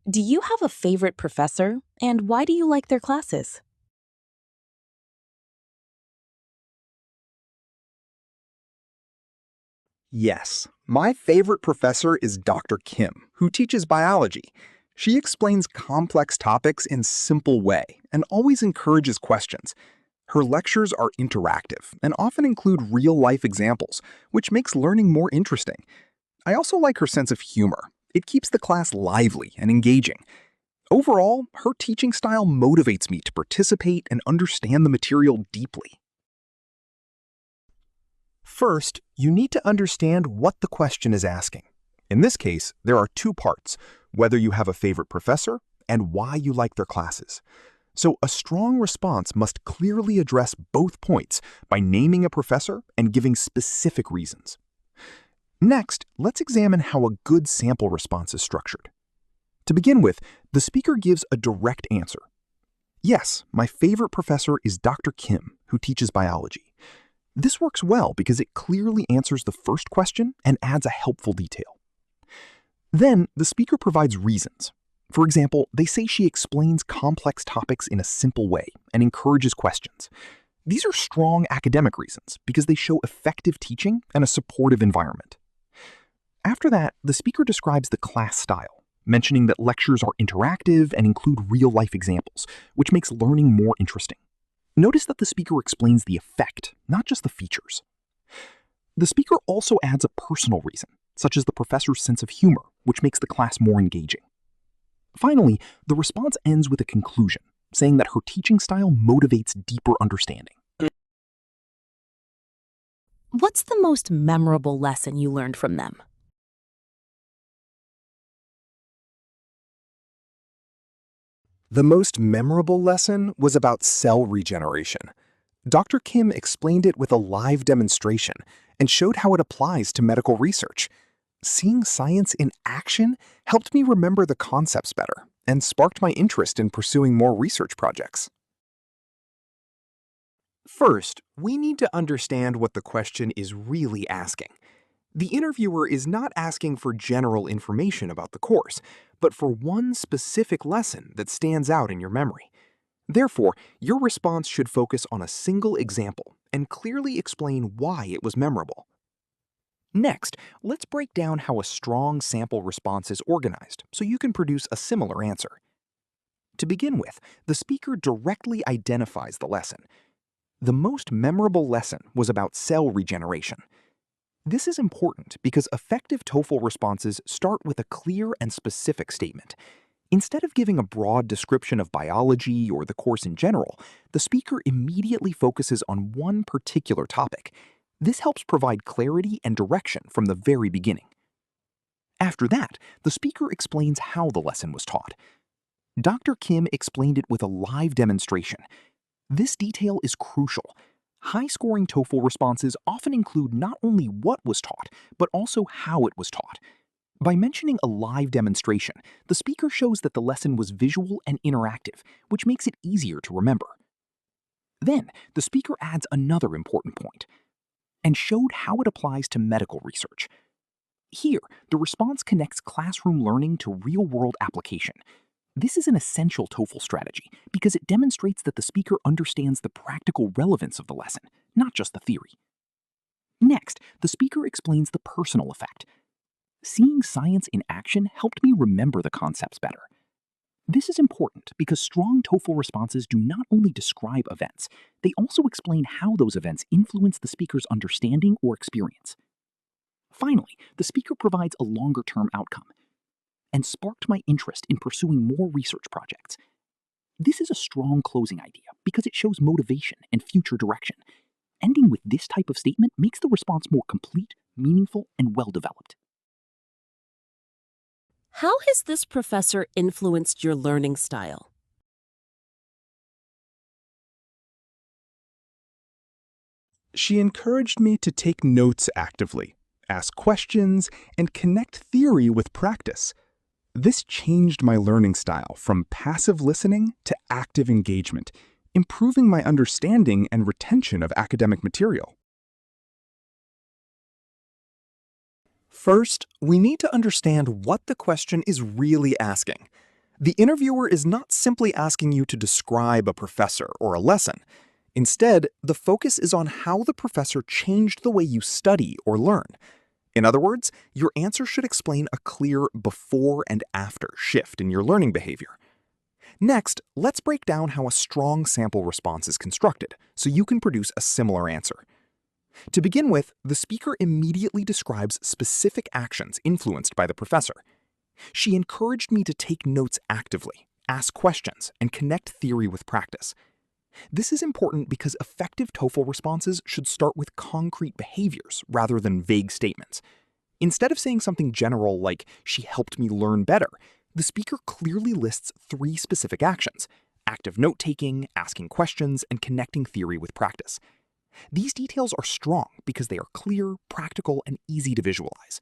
Do you have a favorite professor, and why do you like their classes? Yes, my favorite professor is Dr. Kim, who teaches biology. She explains complex topics in a simple way and always encourages questions. Her lectures are interactive and often include real-life examples, which makes learning more interesting. I also like her sense of humor. It keeps the class lively and engaging. Overall, her teaching style motivates me to participate and understand the material deeply. First, you need to understand what the question is asking. In this case, there are two parts: whether you have a favorite professor and why you like their classes. So a strong response must clearly address both points by naming a professor and giving specific reasons. Next, let's examine how a good sample response is structured. To begin with, the speaker gives a direct answer. Yes, my favorite professor is Dr. Kim, who teaches biology. This works well because it clearly answers the first question and adds a helpful detail. Then, the speaker provides reasons. For example, they say she explains complex topics in a simple way and encourages questions. These are strong academic reasons because they show effective teaching and a supportive environment. After that, the speaker describes the class style, mentioning that lectures are interactive and include real-life examples, which makes learning more interesting. Notice that the speaker explains the effect, not just the features. The speaker also adds a personal reason, such as the professor's sense of humor, which makes the class more engaging. Finally, the response ends with a conclusion, saying that her teaching style motivates deeper understanding. What's the most memorable lesson you learned from them? The most memorable lesson was about cell regeneration. Dr. Kim explained it with a live demonstration and showed how it applies to medical research. Seeing science in action helped me remember the concepts better and sparked my interest in pursuing more research projects. First, we need to understand what the question is really asking. The interviewer is not asking for general information about the course, but for one specific lesson that stands out in your memory. Therefore, your response should focus on a single example and clearly explain why it was memorable. Next, let's break down how a strong sample response is organized so you can produce a similar answer. To begin with, the speaker directly identifies the lesson. The most memorable lesson was about cell regeneration. This is important because effective TOEFL responses start with a clear and specific statement. Instead of giving a broad description of biology or the course in general, the speaker immediately focuses on one particular topic. This helps provide clarity and direction from the very beginning. After that, the speaker explains how the lesson was taught. Dr. Kim explained it with a live demonstration. This detail is crucial. High-scoring TOEFL responses often include not only what was taught, but also how it was taught. By mentioning a live demonstration, the speaker shows that the lesson was visual and interactive, which makes it easier to remember. Then, the speaker adds another important point, and showed how it applies to medical research. Here, the response connects classroom learning to real-world application. This is an essential TOEFL strategy because it demonstrates that the speaker understands the practical relevance of the lesson, not just the theory. Next, the speaker explains the personal effect. Seeing science in action helped me remember the concepts better. This is important because strong TOEFL responses do not only describe events, they also explain how those events influence the speaker's understanding or experience. Finally, the speaker provides a longer-term outcome and sparked my interest in pursuing more research projects. This is a strong closing idea because it shows motivation and future direction. Ending with this type of statement makes the response more complete, meaningful, and well-developed. How has this professor influenced your learning style? She encouraged me to take notes actively, ask questions, and connect theory with practice. This changed my learning style from passive listening to active engagement, improving my understanding and retention of academic material. First, we need to understand what the question is really asking. The interviewer is not simply asking you to describe a professor or a lesson. Instead, the focus is on how the professor changed the way you study or learn. In other words, your answer should explain a clear before and after shift in your learning behavior. Next, let's break down how a strong sample response is constructed so you can produce a similar answer. To begin with, the speaker immediately describes specific actions influenced by the professor. She encouraged me to take notes actively, ask questions, and connect theory with practice. This is important because effective TOEFL responses should start with concrete behaviors rather than vague statements. Instead of saying something general like, "She helped me learn better," the speaker clearly lists 3 specific actions: active note-taking, asking questions, and connecting theory with practice. These details are strong because they are clear, practical, and easy to visualize.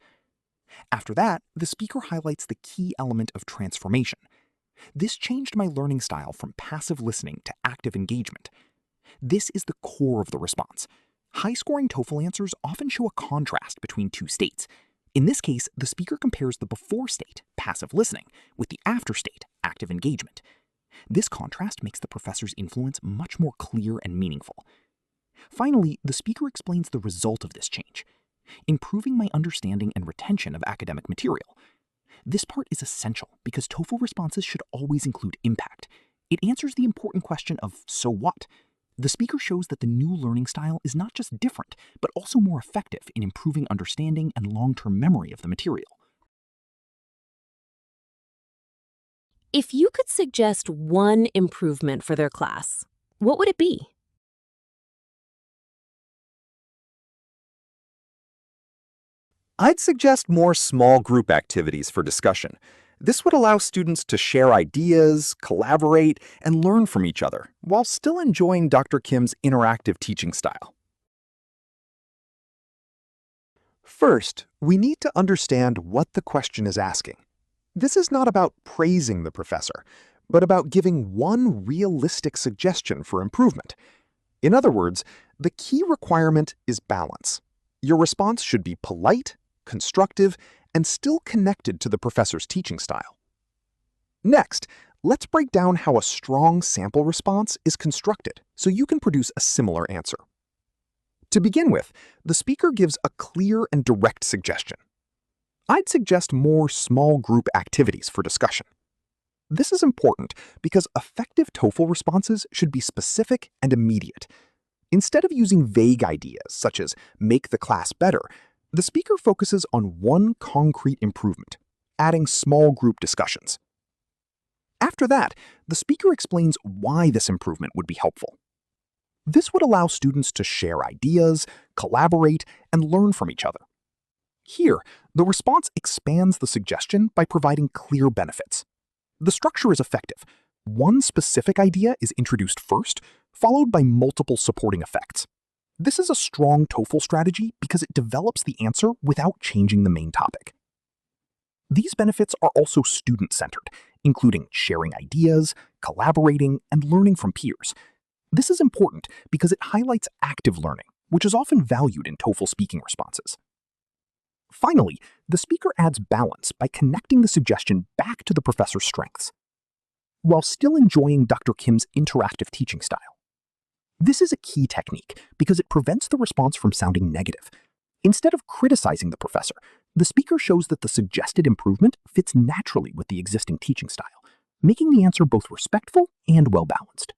After that, the speaker highlights the key element of transformation. This changed my learning style from passive listening to active engagement. This is the core of the response. High-scoring TOEFL answers often show a contrast between 2 states. In this case, the speaker compares the before state, passive listening, with the after state, active engagement. This contrast makes the professor's influence much more clear and meaningful. Finally, the speaker explains the result of this change: improving my understanding and retention of academic material. This part is essential because TOEFL responses should always include impact. It answers the important question of "so what?" The speaker shows that the new learning style is not just different, but also more effective in improving understanding and long-term memory of the material. If you could suggest one improvement for their class, what would it be? I'd suggest more small group activities for discussion. This would allow students to share ideas, collaborate, and learn from each other, while still enjoying Dr. Kim's interactive teaching style. First, we need to understand what the question is asking. This is not about praising the professor, but about giving one realistic suggestion for improvement. In other words, the key requirement is balance. Your response should be polite, constructive, and still connected to the professor's teaching style. Next, let's break down how a strong sample response is constructed so you can produce a similar answer. To begin with, the speaker gives a clear and direct suggestion. I'd suggest more small group activities for discussion. This is important because effective TOEFL responses should be specific and immediate. Instead of using vague ideas such as "make the class better," the speaker focuses on one concrete improvement, adding small group discussions. After that, the speaker explains why this improvement would be helpful. This would allow students to share ideas, collaborate, and learn from each other. Here, the response expands the suggestion by providing clear benefits. The structure is effective. One specific idea is introduced first, followed by multiple supporting effects. This is a strong TOEFL strategy because it develops the answer without changing the main topic. These benefits are also student-centered, including sharing ideas, collaborating, and learning from peers. This is important because it highlights active learning, which is often valued in TOEFL speaking responses. Finally, the speaker adds balance by connecting the suggestion back to the professor's strengths, while still enjoying Dr. Kim's interactive teaching style. This is a key technique because it prevents the response from sounding negative. Instead of criticizing the professor, the speaker shows that the suggested improvement fits naturally with the existing teaching style, making the answer both respectful and well-balanced.